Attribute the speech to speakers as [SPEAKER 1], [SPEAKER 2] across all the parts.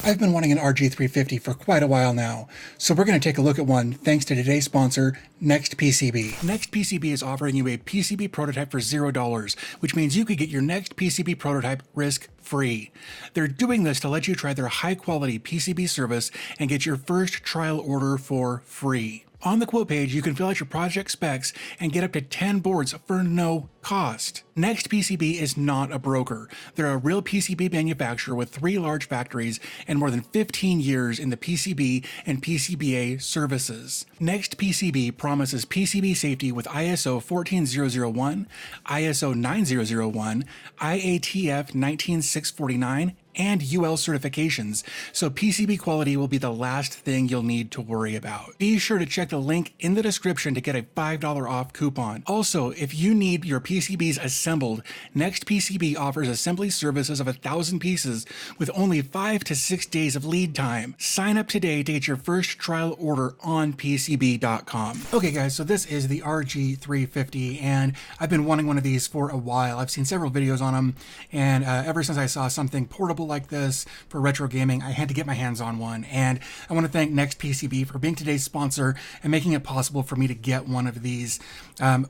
[SPEAKER 1] I've been wanting an RG350 for quite a while now, so we're going to take a look at one thanks to today's sponsor, NextPCB. NextPCB is offering you a PCB prototype for $0, which means you could get your next PCB prototype risk-free. They're doing this to let you try their high-quality PCB service and get your first trial order for free. On the quote page, you can fill out your project specs and get up to 10 boards for no cost. NextPCB is not a broker. They're a real PCB manufacturer with 3 large factories and more than 15 years in the PCB and PCBA services. NextPCB promises PCB safety with ISO 14001, ISO 9001, IATF 19649, and UL certifications, so PCB quality will be the last thing you'll need to worry about. Be sure to check the link in the description to get a $5 off coupon. Also, if you need your PCBs assembled, NextPCB offers assembly services of 1,000 pieces with only 5 to 6 days of lead time. Sign up today to get your first trial order on PCB.com. Okay guys, so this is the RG350, and I've been wanting one of these for a while. I've seen several videos on them, and ever since I saw something portable like this for retro gaming, I had to get my hands on one. And I want to thank NextPCB for being today's sponsor and making it possible for me to get one of these.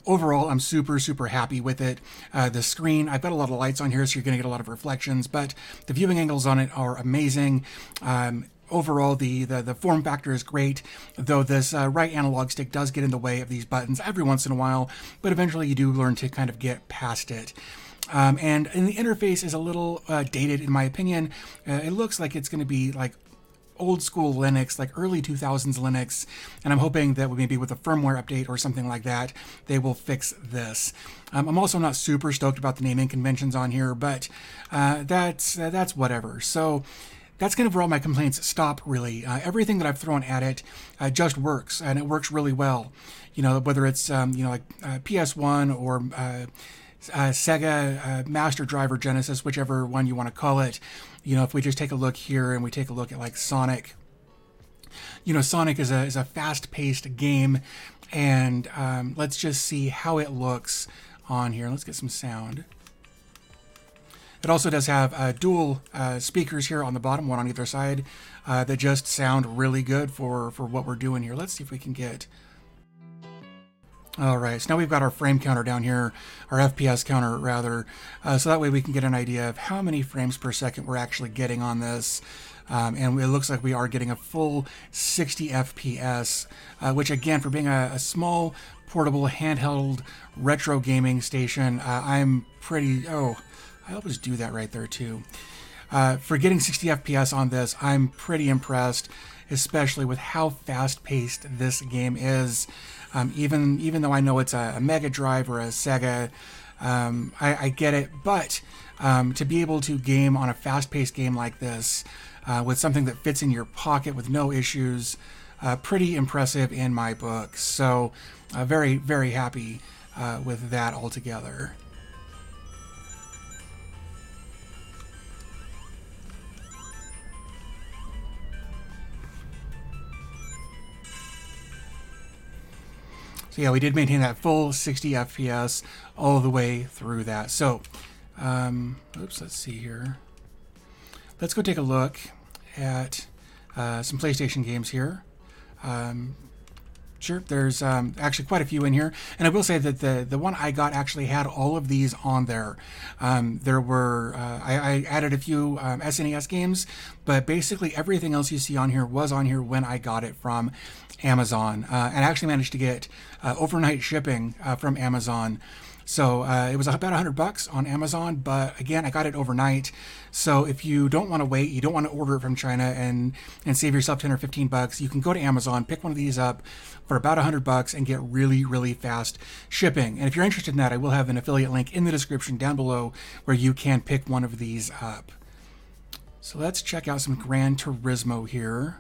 [SPEAKER 1] Overall, I'm super happy with it. The screen, I've got a lot of lights on here, so you're going to get a lot of reflections, but the viewing angles on it are amazing. Overall, the form factor is great, though this right analog stick does get in the way of these buttons every once in a while, but eventually you do learn to kind of get past it. And the interface is a little dated in my opinion. It looks like it's going to be like old school Linux, like early 2000s Linux, and I'm hoping that maybe with a firmware update or something like that, they will fix this. I'm also not super stoked about the naming conventions on here, but that's whatever. So that's kind of where all my complaints stop, really. Everything that I've thrown at it just works, and it works really well. You know, whether it's like PS1 or Sega Master Driver Genesis, whichever one you want to call it. You know, if we just take a look here and we take a look at like Sonic, you know, Sonic is a fast-paced game, and let's just see how it looks on here. Let's get some sound. It also does have dual speakers here on the bottom, one on either side, that just sound really good for what we're doing here. Let's see if we can get... All right, so now we've got our frame counter down here, our FPS counter rather, so that way we can get an idea of how many frames per second we're actually getting on this. And it looks like we are getting a full 60 FPS, which again, for being a small, portable, handheld retro gaming station, I'm pretty... Oh, I always do that right there too. For getting 60 FPS on this, I'm pretty impressed, especially with how fast-paced this game is. Even though I know it's a Mega Drive or a Sega, I get it, but to be able to game on a fast-paced game like this, with something that fits in your pocket with no issues, pretty impressive in my book. So very happy with that altogether. So yeah, we did maintain that full 60 FPS all the way through that. So, oops, let's see here. Let's go take a look at some PlayStation games here. Sure, there's actually quite a few in here, and I will say that the one I got actually had all of these on there. There were I added a few SNES games, but basically everything else you see on here was on here when I got it from Amazon, and I actually managed to get overnight shipping from Amazon. So it was about $100 on Amazon, but again, I got it overnight. So if you don't want to wait, you don't want to order it from China and save yourself 10 or 15 bucks, you can go to Amazon, pick one of these up for about $100 and get really fast shipping. And if you're interested in that, I will have an affiliate link in the description down below where you can pick one of these up. So let's check out some Gran Turismo here.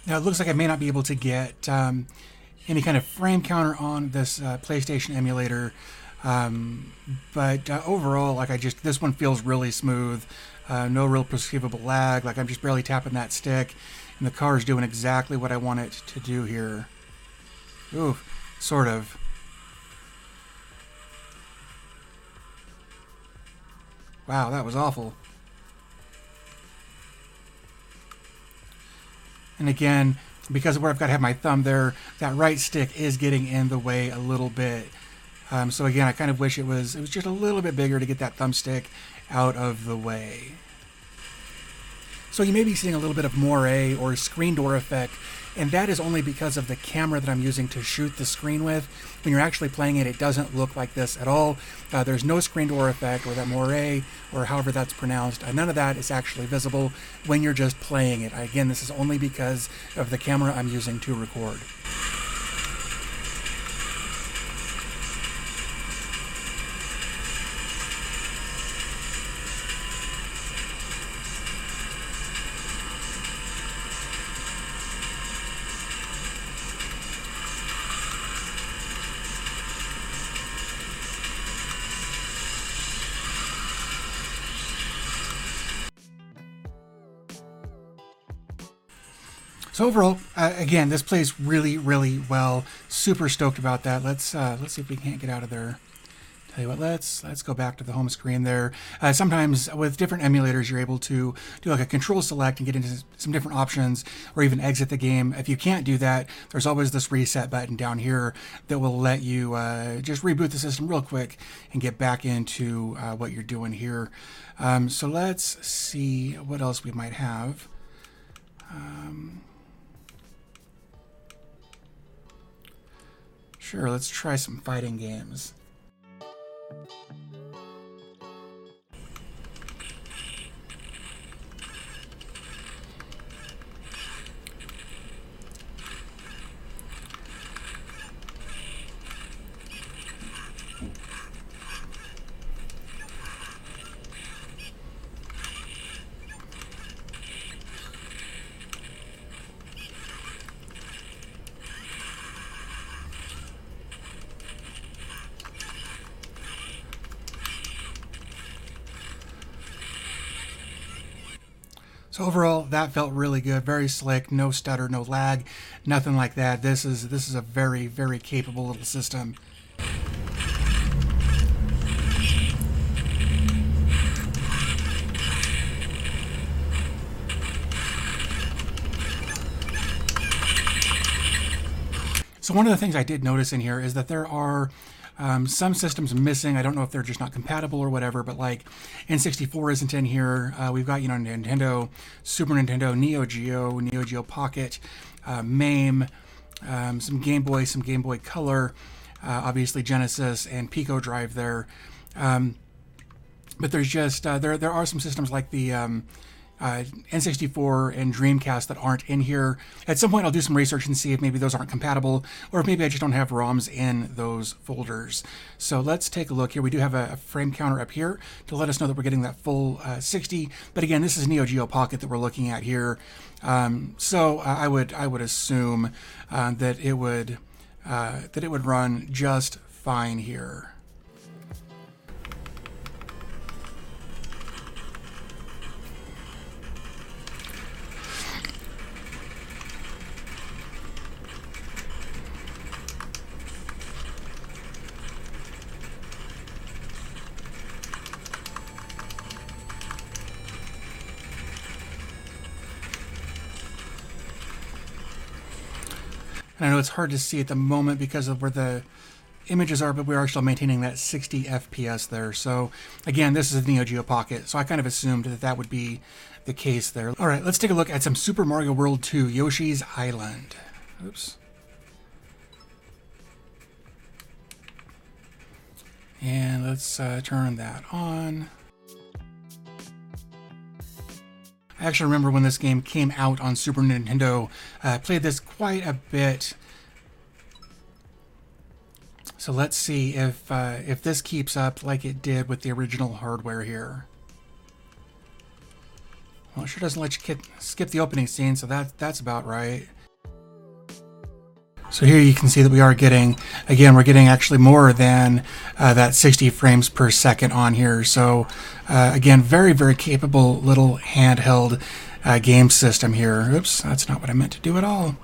[SPEAKER 1] Now it looks like I may not be able to get any kind of frame counter on this PlayStation emulator. But overall, like this one feels really smooth. No real perceivable lag. Like I'm just barely tapping that stick, and the car is doing exactly what I want it to do here. Ooh, sort of. Wow, that was awful. And again, because of where I've got to have my thumb there, that right stick is getting in the way a little bit. So again, I kind of wish it was just a little bit bigger to get that thumbstick out of the way. So you may be seeing a little bit of moire or screen door effect, and that is only because of the camera that I'm using to shoot the screen with. When you're actually playing it, it doesn't look like this at all. There's no screen door effect or that moire or however that's pronounced. None of that is actually visible when you're just playing it. Again, this is only because of the camera I'm using to record. So overall, again, this plays really, really well. Super stoked about that. Let's see if we can't get out of there. Tell you what, let's go back to the home screen there. Sometimes with different emulators, you're able to do like a control select and get into some different options, or even exit the game. If you can't do that, there's always this reset button down here that will let you just reboot the system real quick and get back into what you're doing here. So let's see what else we might have. Sure, let's try some fighting games. So overall, that felt really good, very slick, no stutter, no lag, nothing like that. This is a very, very capable little system. So one of the things I did notice in here is that there are some systems missing. I don't know if they're just not compatible or whatever, but like N64 isn't in here. We've got, Nintendo, Super Nintendo, Neo Geo Pocket, MAME, some Gameboy, some Game Boy Color, obviously Genesis and Pico Drive there. But there's just, there are some systems like the N64 and Dreamcast that aren't in here. At some point I'll do some research and see if maybe those aren't compatible, or if maybe I just don't have ROMs in those folders. So let's take a look here. We do have a frame counter up here to let us know that we're getting that full 60, but again, this is Neo Geo Pocket that we're looking at here. So I would assume that it would run just fine here. And I know it's hard to see at the moment because of where the images are, but we are still maintaining that 60 FPS there. So again, this is a Neo Geo Pocket, so I kind of assumed that that would be the case there. All right, let's take a look at some Super Mario World 2, Yoshi's Island. Oops. And let's turn that on. I actually remember when this game came out on Super Nintendo. I played this quite a bit. So let's see if this keeps up like it did with the original hardware here. Well, it sure doesn't let you skip the opening scene, so that's about right. So here you can see that we are getting, again, we're getting actually more than that 60 frames per second on here. So again, very, very capable little handheld game system here. Oops, that's not what I meant to do at all.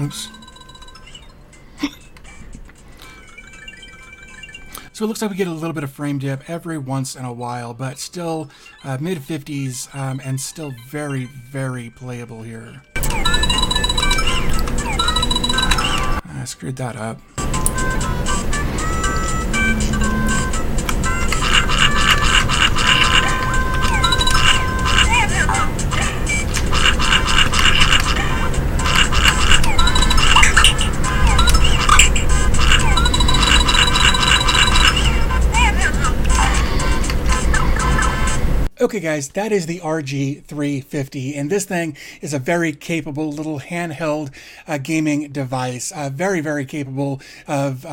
[SPEAKER 1] Oops. So it looks like we get a little bit of frame dip every once in a while, but still mid 50s and still very, very playable here. I screwed that up. Okay guys, that is the RG350, and this thing is a very capable little handheld gaming device. Very, very capable of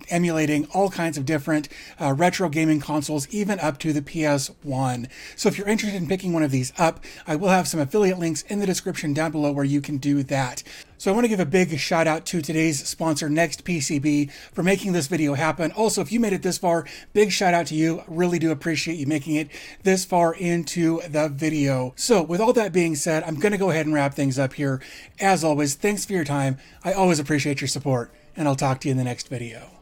[SPEAKER 1] emulating all kinds of different retro gaming consoles, even up to the PS1. So if you're interested in picking one of these up, I will have some affiliate links in the description down below where you can do that. So I want to give a big shout out to today's sponsor, Next PCB, for making this video happen. Also, if you made it this far, big shout out to you. Really do appreciate you making it this far into the video. So with all that being said, I'm going to go ahead and wrap things up here. As always, thanks for your time. I always appreciate your support, and I'll talk to you in the next video.